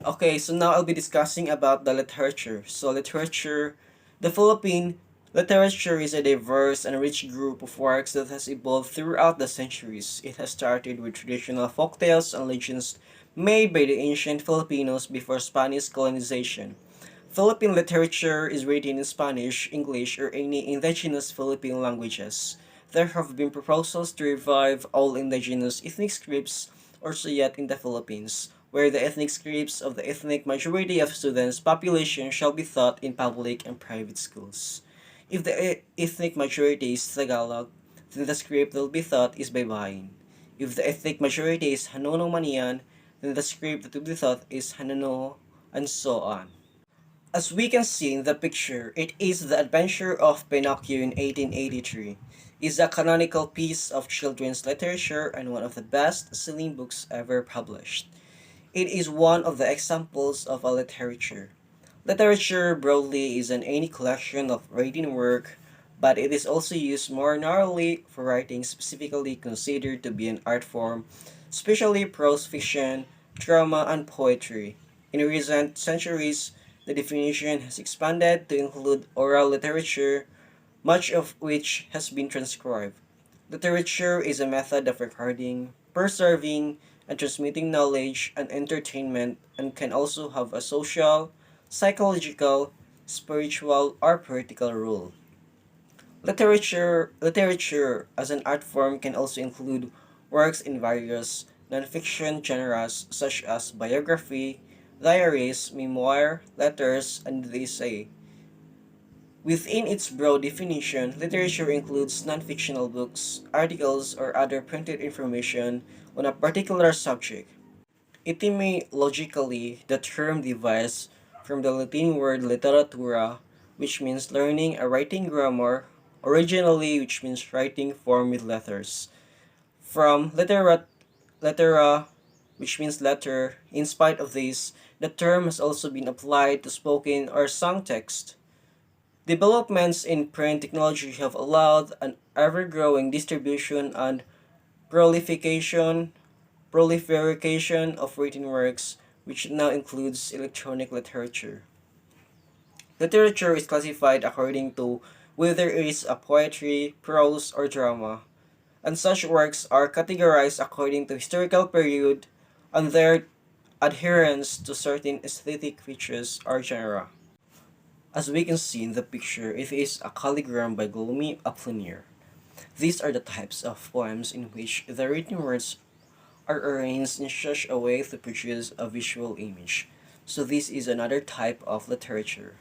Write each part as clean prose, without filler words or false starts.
Okay, so now I'll be discussing about the literature. The Philippine literature is a diverse and rich group of works that has evolved throughout the centuries. It has started with traditional folktales and legends made by the ancient Filipinos before Spanish colonization. Philippine literature is written in Spanish, English, or any indigenous Philippine languages. There have been proposals to revive all indigenous ethnic scripts also yet in the Philippines, where the ethnic scripts of the ethnic majority of students' population shall be taught in public and private schools. If the ethnic majority is Tagalog, then the script that will be taught is Baybayin. If the ethnic majority is Hanono Manian, then the script that will be taught is Hanano, and so on. As we can see in the picture, it is The Adventure of Pinocchio in 1883. Is a canonical piece of children's literature and one of the best-selling books ever published. It is one of the examples of a literature. Literature broadly is an any collection of written work, but it is also used more narrowly for writing specifically considered to be an art form, especially prose fiction, drama, and poetry. In recent centuries, the definition has expanded to include oral literature, much of which has been transcribed. Literature is a method of recording, preserving, and transmitting knowledge and entertainment and can also have a social, psychological, spiritual, or political role. Literature as an art form can also include works in various nonfiction genres such as biography, diaries, memoir, letters, and the essay. Within its broad definition, literature includes non-fictional books, articles, or other printed information on a particular subject. Etymologically, the term derives from the Latin word literatura, which means learning a writing grammar, originally which means writing form with letters. From litera, which means letter, in spite of this, the term has also been applied to spoken or sung text. Developments in print technology have allowed an ever-growing distribution and proliferation proliferation of written works, which now includes electronic literature. Literature is classified according to whether it is a poetry, prose, or drama, and such works are categorized according to historical period and their adherence to certain aesthetic features or genre. As we can see in the picture, it is a calligram by Gloomy Apollinaire. These are the types of poems in which the written words are arranged in such a way to produce a visual image. So this is another type of literature.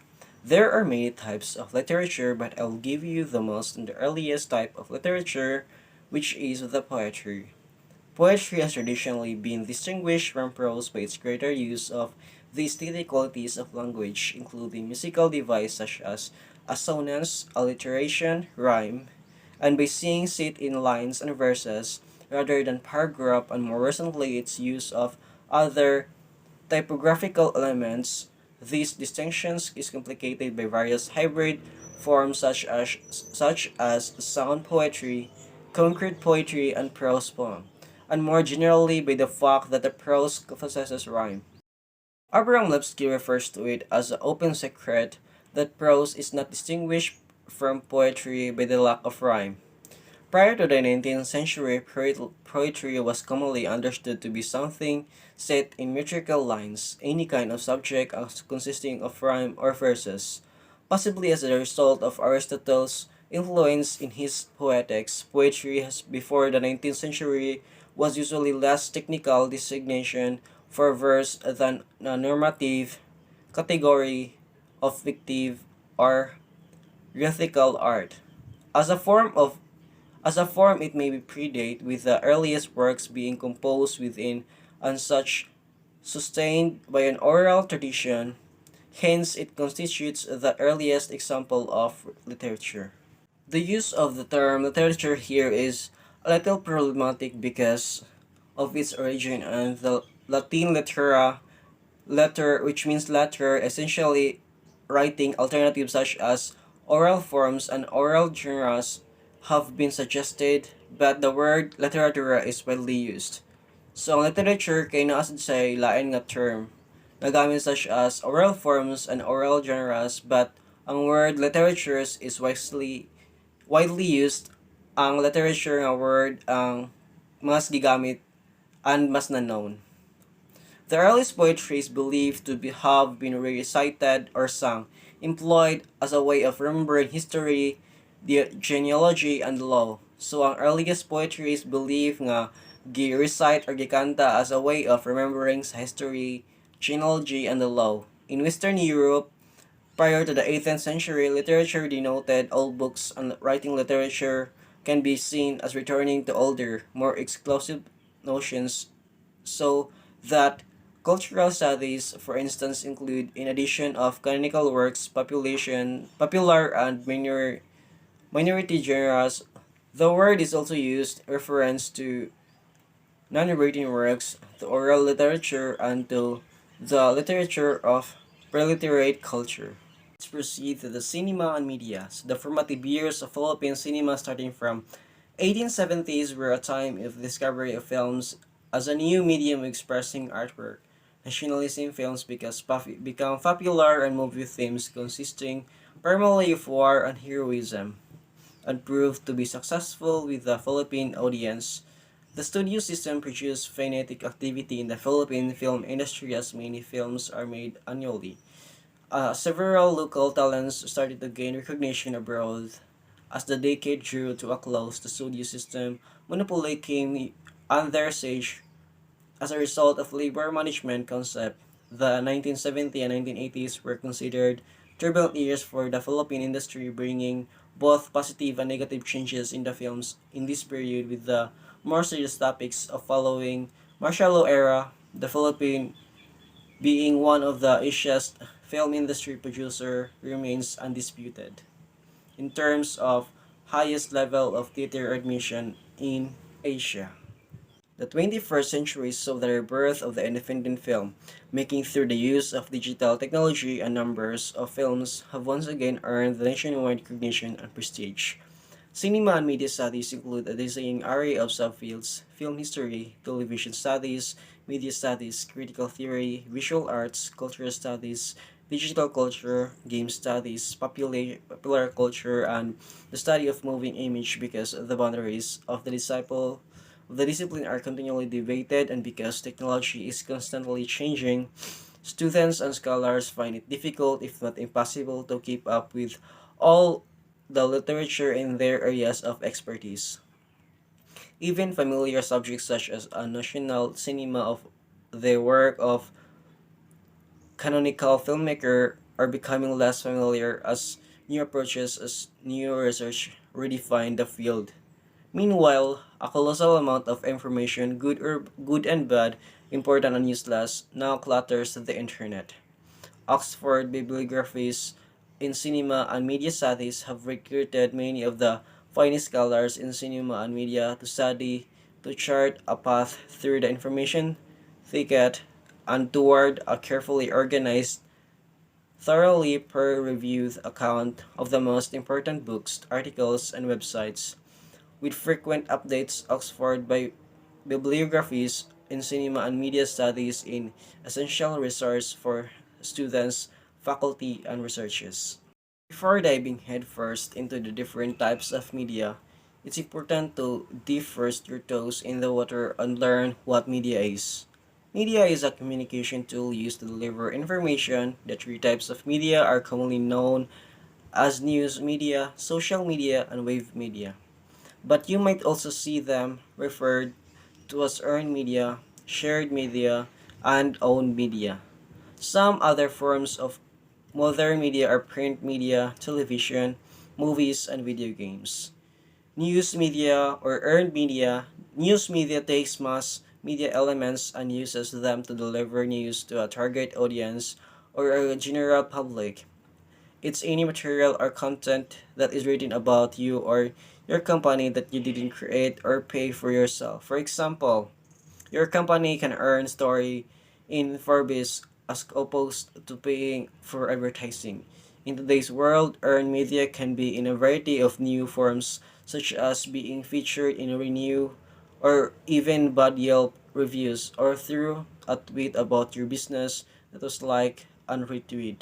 There are many types of literature, but I'll give you the most and the earliest type of literature, which is the poetry. Poetry has traditionally been distinguished from prose by its greater use of the aesthetic qualities of language, including musical devices such as assonance, alliteration, rhyme, and by seeing it in lines and verses rather than paragraph, and more recently its use of other typographical elements. These distinctions is complicated by various hybrid forms such as sound poetry, concrete poetry, and prose poem, and more generally by the fact that the prose possesses rhyme. Abraham Lipsky refers to it as an open secret that prose is not distinguished from poetry by the lack of rhyme. Prior to the 19th century, poetry was commonly understood to be something set in metrical lines, any kind of subject consisting of rhyme or verses. Possibly as a result of Aristotle's influence in his Poetics, poetry has before the 19th century was usually less technical designation for verse than a normative category of fictive or rhetorical art. As a form of it may be predate with the earliest works being composed within and such sustained by an oral tradition, hence it constitutes the earliest example of literature. The use of the term literature here is a little problematic because of its origin and the Latin letter which means letter essentially writing alternatives such as oral forms and oral genres have been suggested, but the word literatura is widely used. So ang literature kay naa sad say lain nga term. nagamit such as oral forms and oral genres, but ang word literatures is widely used. Ang literature nga word ang mas gigamit and mas known. The earliest poetry is believed to have been recited or sung, employed as a way of remembering history, the genealogy, and the law. So ang earliest poetry is believed nga gi-recite or gikanta as a way of remembering sa history, genealogy, and the law. In Western Europe, prior to the 18th century, literature denoted old books and writing literature can be seen as returning to older, more exclusive notions, so that cultural studies, for instance, include, in addition of canonical works, popular and minority genres. The word is also used in reference to non-written works, to oral literature, and to the literature of preliterate culture. Let's proceed to the cinema and media. So the formative years of Philippine cinema starting from 1870s were a time of discovery of films as a new medium expressing artwork. Nationalism films become popular and movie themes consisting primarily of war and heroism and proved to be successful with the Philippine audience. The studio system produced frenetic activity in the Philippine film industry as many films are made annually. Several local talents started to gain recognition abroad. As the decade drew to a close, the studio system monopoly came under siege as a result of labor management concept. The 1970s and 1980s were considered turbulent years for the Philippine industry, bringing both positive and negative changes in the films in this period, with the more serious topics of following martial law era, the Philippine being one of the Asia's film industry producer remains undisputed in terms of highest level of theater admission in Asia. The 21st century saw the rebirth of the independent film, making through the use of digital technology and numbers of films have once again earned the nationwide recognition and prestige. Cinema and media studies include a dizzying array of subfields: film history, television studies, media studies, critical theory, visual arts, cultural studies, digital culture, game studies, popular culture, and the study of moving image, because the boundaries of the discipline are continually debated, and because technology is constantly changing, students and scholars find it difficult, if not impossible, to keep up with all the literature in their areas of expertise. Even familiar subjects such as a national cinema of the work of canonical filmmaker are becoming less familiar as new approaches as new research redefine the field. Meanwhile, a colossal amount of information, good and bad, important and useless, now clutters the internet. Oxford bibliographies in cinema and media studies have recruited many of the finest scholars in cinema and media to chart a path through the information thicket and toward a carefully organized, thoroughly peer-reviewed account of the most important books, articles, and websites. With frequent updates, Oxford bibliographies in cinema and media studies in essential resource for students, faculty, and researchers. Before diving headfirst into the different types of media, it's important to dip first your toes in the water and learn what media is. Media is a communication tool used to deliver information. The three types of media are commonly known as news media, social media, and wave media. But you might also see them referred to as earned media, shared media, and owned media. Some other forms of modern media are print media, television, movies, and video games. News media or earned media. News media takes mass media elements and uses them to deliver news to a target audience or a general public. It's any material or content that is written about you or your company that you didn't create or pay for yourself. For example, your company can earn story in Forbes as opposed to paying for advertising. In today's world, earned media can be in a variety of new forms, such as being featured in Renew or even bad Yelp reviews, or through a tweet about your business Let us like and retweet.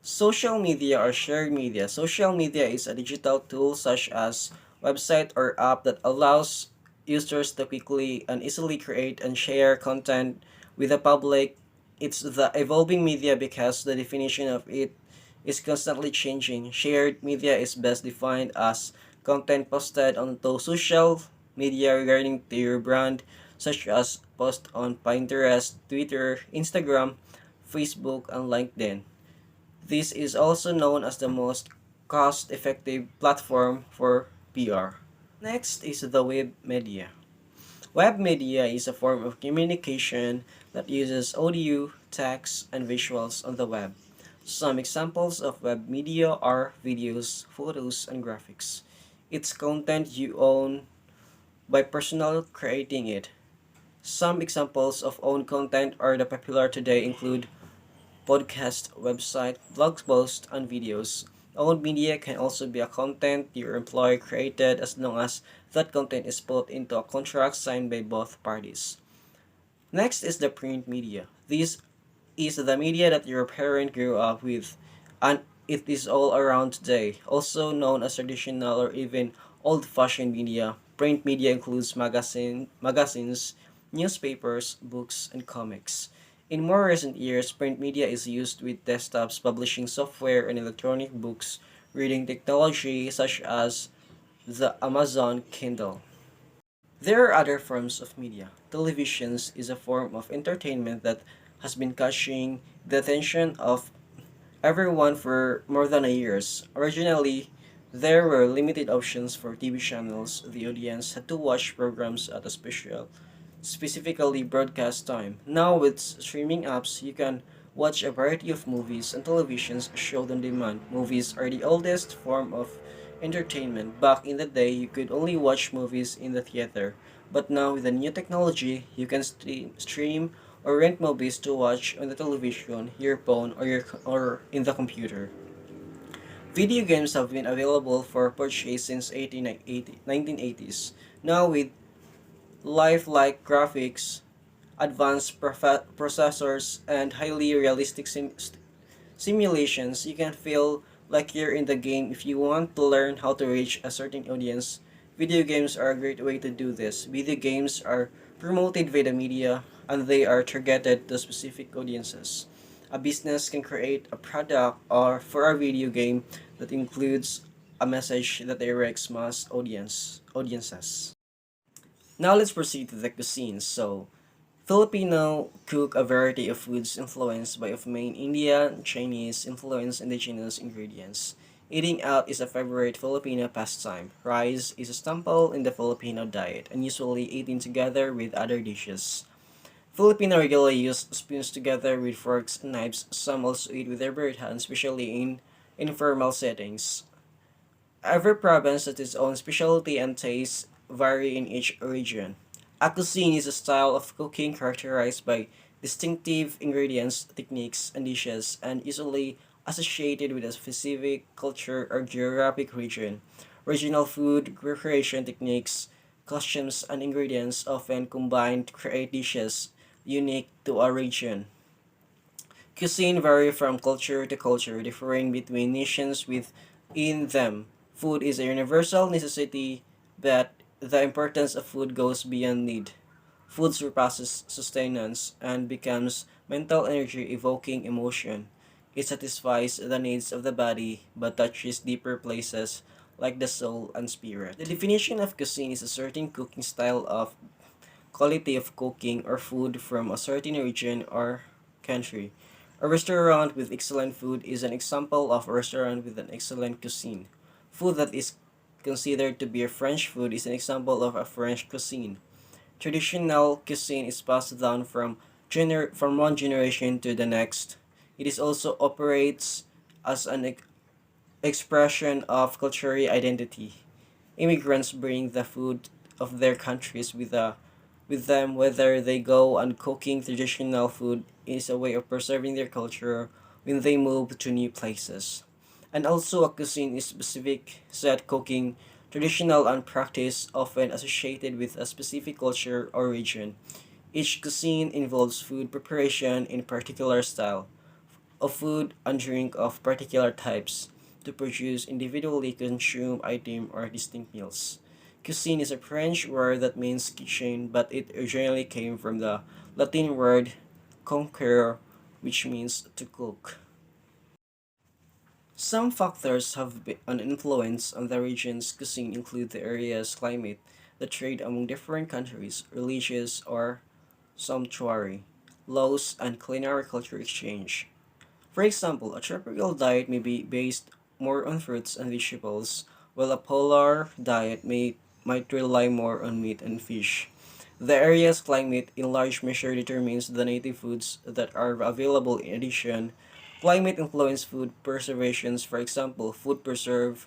Social media or shared media. Social media is a digital tool such as website or app that allows users to quickly and easily create and share content with the public. It's the evolving media because the definition of it is constantly changing. Shared media is best defined as content posted onto social media regarding to your brand, such as post on Pinterest, Twitter, Instagram, Facebook, and LinkedIn. This is also known as the most cost-effective platform for PR. Next is the web media. Web media is a form of communication that uses audio, text, and visuals on the web. Some examples of web media are videos, photos, and graphics. It's content you own by personal creating it. Some examples of owned content are the popular today include podcast, website, blog posts, and videos. Owned media can also be a content your employer created as long as that content is put into a contract signed by both parties. Next is the print media. This is the media that your parent grew up with, and it is all around today. Also known as traditional or even old-fashioned media, print media includes magazines, newspapers, books, and comics. In more recent years, print media is used with desktops, publishing software, and electronic books reading technology such as the Amazon Kindle. There are other forms of media. Televisions is a form of entertainment that has been catching the attention of everyone for more than a years. Originally, there were limited options for TV channels. The audience had to watch programs at a specifically broadcast time. Now with streaming apps, you can watch a variety of movies and televisions showed on demand. Movies are the oldest form of entertainment. Back in the day, you could only watch movies in the theater. But now with the new technology, you can stream or rent movies to watch on the television, your phone, or in the computer. Video games have been available for purchase since 1980s. Now with lifelike graphics, advanced processors, and highly realistic simulations, you can feel like you're in the game. If you want to learn how to reach a certain audience, video games are a great way to do this. Video games are promoted via the media and they are targeted to specific audiences. A business can create a product or for a video game that includes a message that directs mass audiences. Now let's proceed to the cuisine. So, Filipino cook a variety of foods influenced by of main Indian, Chinese influenced indigenous ingredients. Eating out is a favorite Filipino pastime. Rice is a staple in the Filipino diet and usually eaten together with other dishes. Filipino regularly use spoons together with forks and knives. Some also eat with their bare hands, especially in informal settings. Every province has its own specialty and tastes vary in each region. A cuisine is a style of cooking characterized by distinctive ingredients, techniques, and dishes, and usually associated with a specific culture or geographic region. Regional food, recreation techniques, costumes, and ingredients often combine to create dishes unique to a region. Cuisine vary from culture to culture, differing between nations within them. Food is a universal necessity, but the importance of food goes beyond need. Food surpasses sustenance and becomes mental energy evoking emotion. It satisfies the needs of the body but touches deeper places like the soul and spirit. The definition of cuisine is a certain cooking style of quality of cooking or food from a certain region or country. A restaurant with excellent food is an example of a restaurant with an excellent cuisine. Food that is considered to be a French food is an example of a French cuisine. Traditional cuisine is passed down from one generation to the next. It is also operates as an expression of cultural identity. Immigrants bring the food of their countries with them whether they go and cooking traditional food is a way of preserving their culture when they move to new places. And also a cuisine is specific set cooking, traditional and practice often associated with a specific culture or region. Each cuisine involves food preparation in particular style of food and drink of particular types to produce individually consumed item or distinct meals. Cuisine is a French word that means kitchen, but it originally came from the Latin word conquer, which means to cook. Some factors have an influence on the region's cuisine include the area's climate, the trade among different countries, religious or sumptuary, laws, and culinary culture exchange. For example, a tropical diet may be based more on fruits and vegetables, while a polar diet might rely more on meat and fish. The area's climate in large measure determines the native foods that are available. In addition, climate influences food preservations. For example, preserved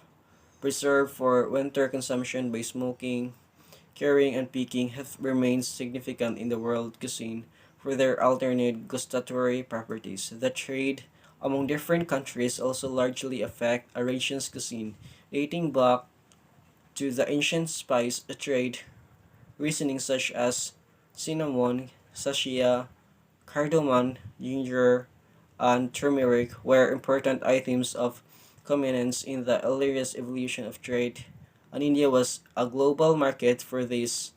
for winter consumption by smoking, curing, and picking have remained significant in the world cuisine for their alternate gustatory properties. The trade among different countries also largely affect a region's cuisine, dating back to the ancient spice trade. Reasoning such as cinnamon, sashia, cardamom, ginger, and turmeric were important items of convenience in the earliest evolution of trade, and India was a global market for these.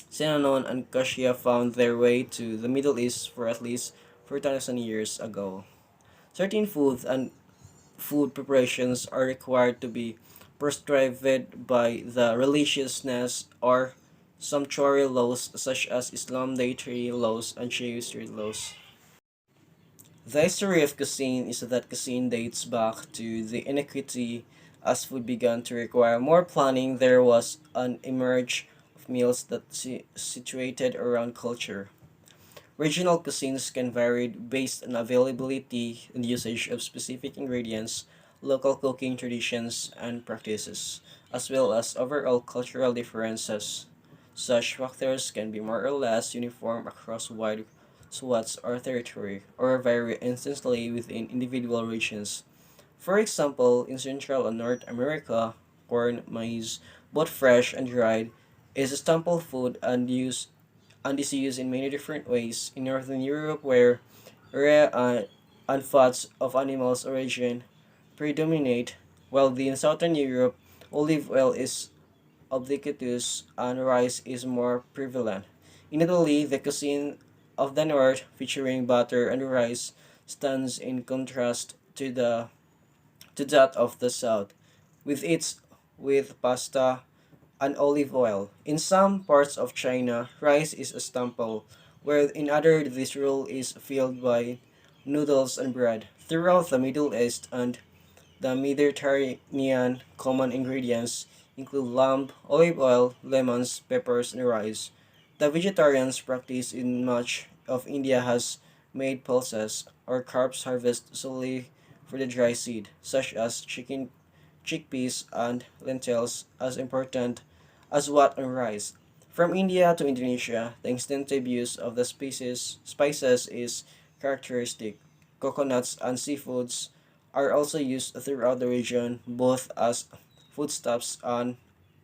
Cinnamon and cassia found their way to the Middle East for at least 4,000 years ago. Certain foods and food preparations are required to be prescribed by the religiousness or sumptuary laws such as Islam dietary laws and Jewish laws. The history of cuisine is that cuisine dates back to the antiquity. As food began to require more planning, there was an emerge of meals that situated around culture. Regional cuisines can vary based on availability and usage of specific ingredients, local cooking traditions and practices, as well as overall cultural differences. Such factors can be more or less uniform across wide swaths or territory, or vary instantly within individual regions. For example, in Central and North America, corn, maize, both fresh and dried, is a staple food and is used in many different ways. In Northern Europe, where rare and fats of animals' origin predominate, while in Southern Europe, olive oil is ubiquitous and rice is more prevalent. In Italy, the cuisine of the north, featuring butter and rice, stands in contrast to that of the south, with its with pasta and olive oil. In some parts of China, rice is a staple, where in other this role is filled by noodles and bread. Throughout the Middle East and the Mediterranean, common ingredients include lamb, olive oil, lemons, peppers, and rice. The vegetarians practice in much of India has made pulses or carbs harvested solely for the dry seed, such as chicken, chickpeas, and lentils, as important as what on rice. From India to Indonesia, the extensive use of the spices is characteristic. Coconuts and seafoods are also used throughout the region, both as foodstuffs and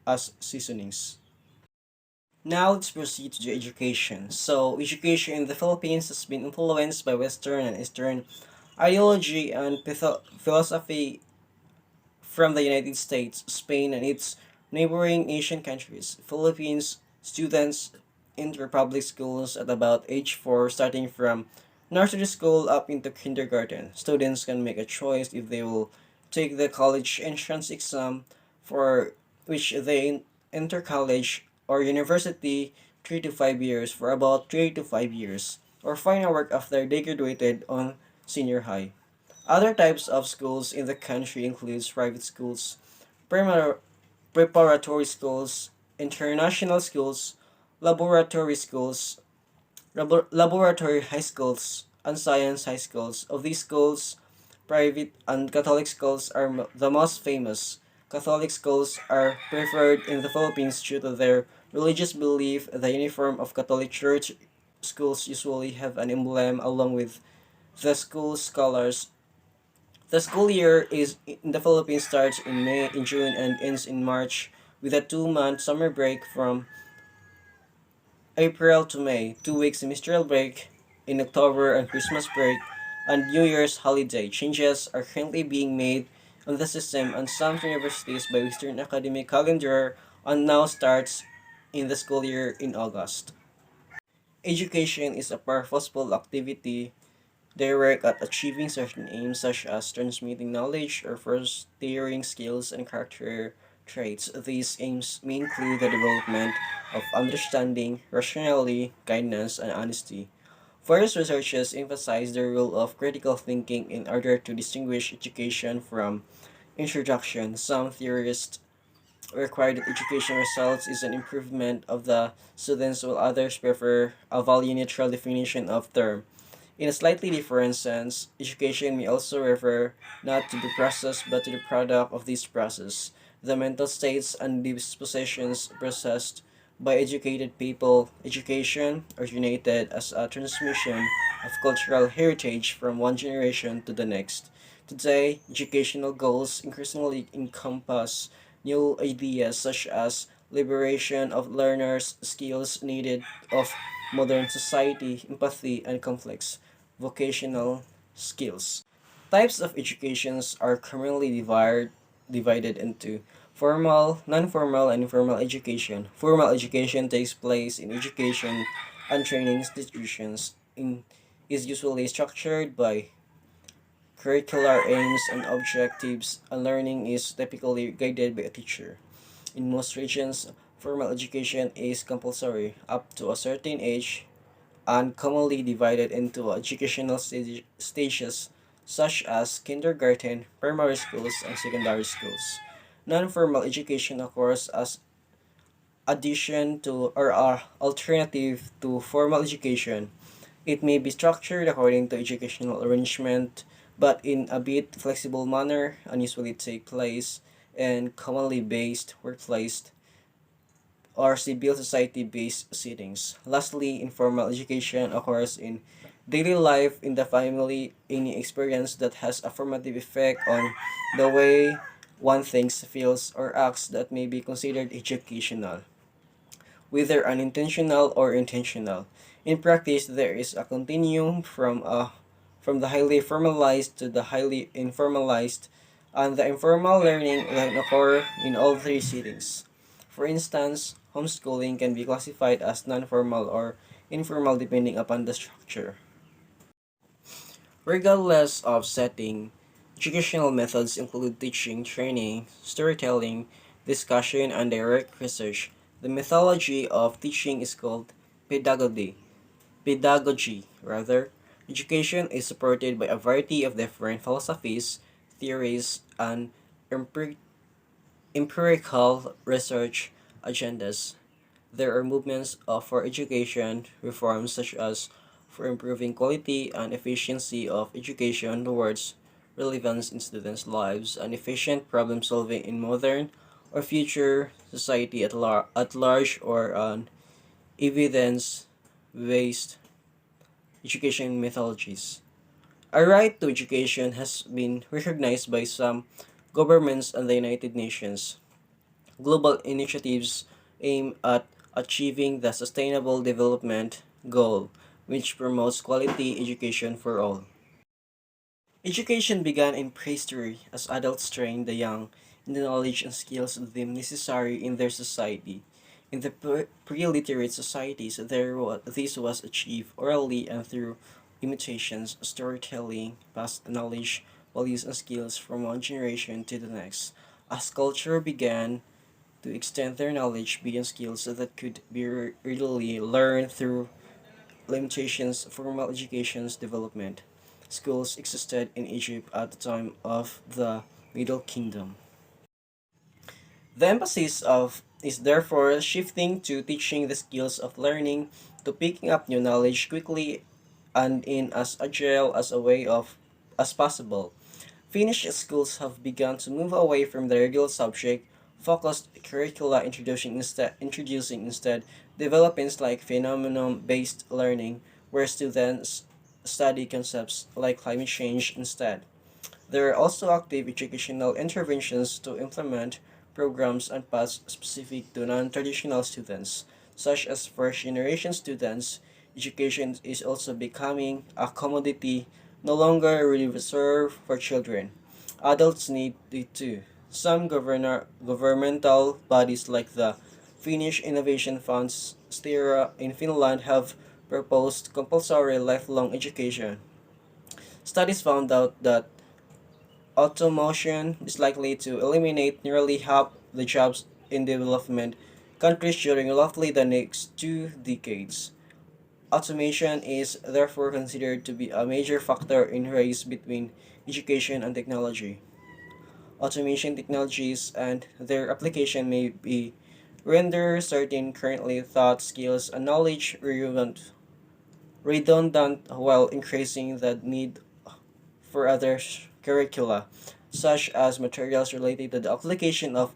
as seasonings. Now let's proceed to the education. So, education in the Philippines has been influenced by Western and Eastern ideology and philosophy from the United States, Spain, and its neighboring Asian countries. Philippines students enter public schools at about age 4, starting from nursery school up into kindergarten. Students can make a choice if they will take the college entrance exam, for which they enter college or university 3 to 5 years for about 3 to 5 years, or find a work after they graduated on senior high. Other types of schools in the country includes private schools, primary, preparatory schools, international schools, laboratory schools, laboratory high schools, and science high schools. Of these schools, private and Catholic schools are the most famous. Catholic schools are preferred in the Philippines due to their religious belief. The uniform of Catholic Church schools usually have an emblem along with the school scholars. The school year is in the Philippines starts in May, in June, and ends in March, with a 2-month summer break from April to May, 2 weeks semestral break, in October and Christmas break, and New Year's holiday. Changes are currently being made on the system, and some universities by Western academic calendar and now starts in the school year in August. Education is a purposeful activity direct at achieving certain aims such as transmitting knowledge or fostering skills and character traits. These aims may include the development of understanding, rationality, kindness, and honesty. Various researchers emphasize the role of critical thinking in order to distinguish education from introduction. Some theorists require that education results is an improvement of the students, while others prefer a value-neutral definition of term. In a slightly different sense, education may also refer not to the process but to the product of this process. The mental states and dispositions possessed by educated people. Education originated as a transmission of cultural heritage from one generation to the next. Today, educational goals increasingly encompass new ideas such as liberation of learners, skills needed of modern society, empathy, and complex vocational skills. Types of educations are commonly divided into formal, non-formal, and informal education. Formal education takes place in education and training institutions is usually structured by curricular aims and objectives, and learning is typically guided by a teacher. In most regions, formal education is compulsory up to a certain age and commonly divided into educational stages such as kindergarten, primary schools, and secondary schools. Non-formal education occurs as addition to or alternative to formal education. It may be structured according to educational arrangement, but in a bit flexible manner and usually take place in commonly based workplace or civil society-based settings. Lastly, informal education occurs in daily life in the family, any experience that has a formative effect on the way one thinks, feels, or acts that may be considered educational, whether unintentional or intentional. In practice, there is a continuum from the highly formalized to the highly informalized, and the informal learning can occur in all three settings. For instance, homeschooling can be classified as non-formal or informal depending upon the structure. Regardless of setting, educational methods include teaching, training, storytelling, discussion, and direct research. The methodology of teaching is called pedagogy. Pedagogy, rather. Education is supported by a variety of different philosophies, theories, and empirical research agendas. There are movements for education reforms such as for improving quality and efficiency of education towards relevance in students' lives and efficient problem solving in modern or future society at large or on evidence based education methodologies. A right to education has been recognized by some governments and the United Nations. Global initiatives aim at achieving the Sustainable Development Goal, which promotes quality education for all. Education began in prehistory as adults trained the young in the knowledge and skills deemed necessary in their society. In the pre-literate societies, this was achieved orally and through imitations, storytelling, passed knowledge, values, and skills from one generation to the next. As culture began to extend their knowledge beyond skills that could be readily learned through limitations, formal education's development. Schools existed in Egypt at the time of the Middle Kingdom. The emphasis of is therefore shifting to teaching the skills of learning to picking up new knowledge quickly and in as agile as a way of as possible. Finnish schools have begun to move away from the regular subject focused curricula introducing instead developments like phenomenon based learning where students study concepts like climate change instead. There are also active educational interventions to implement programs and paths specific to non-traditional students. such as first generation students, education is also becoming a commodity no longer really reserved for children. Adults need it too. Some governmental bodies like the Finnish Innovation Funds Stira in Finland have proposed compulsory lifelong education. Studies found out that automation is likely to eliminate nearly half the jobs in development countries during roughly the next 2 decades. Automation is therefore considered to be a major factor in race between education and technology. Automation technologies and their application may be render certain currently taught skills and knowledge redundant while increasing the need for other curricula, such as materials related to the application of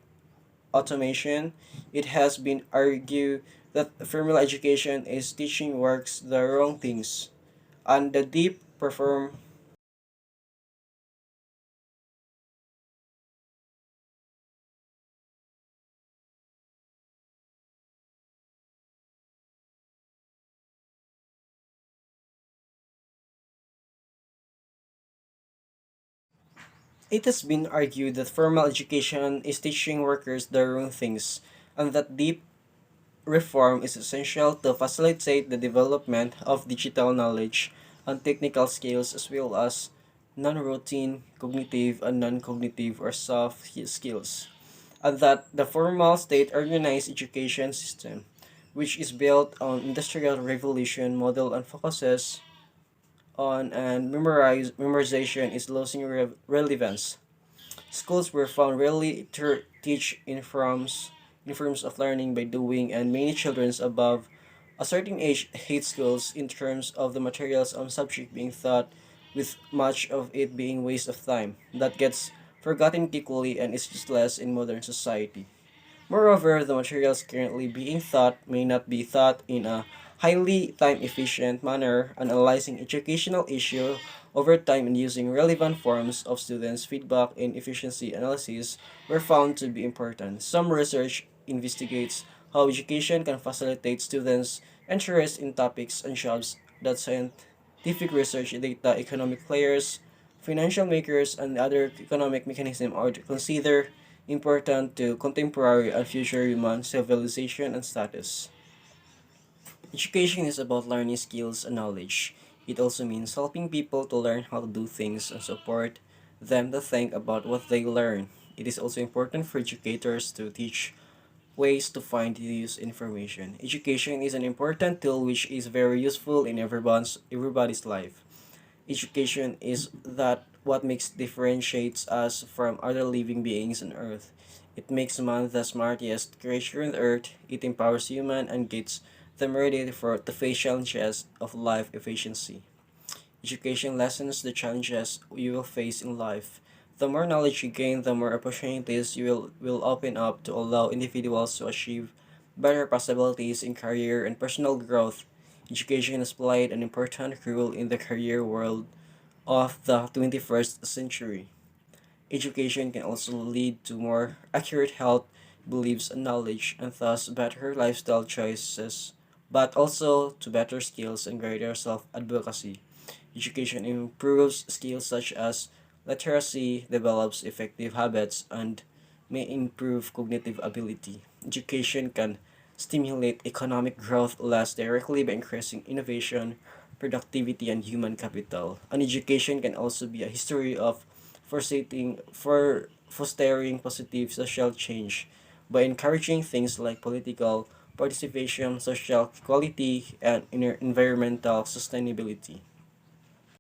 automation. It has been argued that formal education is teaching works the wrong things, and the deep perform. It has been argued that formal education is teaching workers the wrong things, and that deep reform is essential to facilitate the development of digital knowledge and technical skills as well as non-routine cognitive and non-cognitive or soft skills. And that the formal state organized education system, which is built on industrial revolution model and focuses on and memorization is losing relevance. Schools were found rarely to teach in forms of learning by doing, and many children above a certain age hate schools in terms of the materials on subject being taught, with much of it being waste of time that gets forgotten quickly and is useless in modern society. Moreover, the materials currently being taught may not be taught in a highly time-efficient manner, analyzing educational issue over time and using relevant forms of students' feedback and efficiency analysis were found to be important. Some research investigates how education can facilitate students' interest in topics and jobs that scientific research data economic players, financial makers, and other economic mechanisms are considered important to contemporary and future human civilization and status. Education is about learning skills and knowledge. It also means helping people to learn how to do things and support them to think about what they learn. It is also important for educators to teach ways to find use information. Education is an important tool which is very useful in everybody's life. Education is that what makes differentiates us from other living beings on earth. It makes man the smartest creature on earth. It empowers human and gets them ready for to face challenges of life efficiency. Education lessens the challenges you will face in life. The more knowledge you gain, the more opportunities will open up to allow individuals to achieve better possibilities in career and personal growth. Education has played an important role in the career world of the 21st century. Education can also lead to more accurate health beliefs and knowledge, and thus better lifestyle choices, but also to better skills and greater self advocacy. Education improves skills such as literacy, develops effective habits, and may improve cognitive ability. Education can stimulate economic growth less directly by increasing innovation, productivity, and human capital. And education can also be a history of fostering positive social change by encouraging things like political participation, social equality, and environmental sustainability.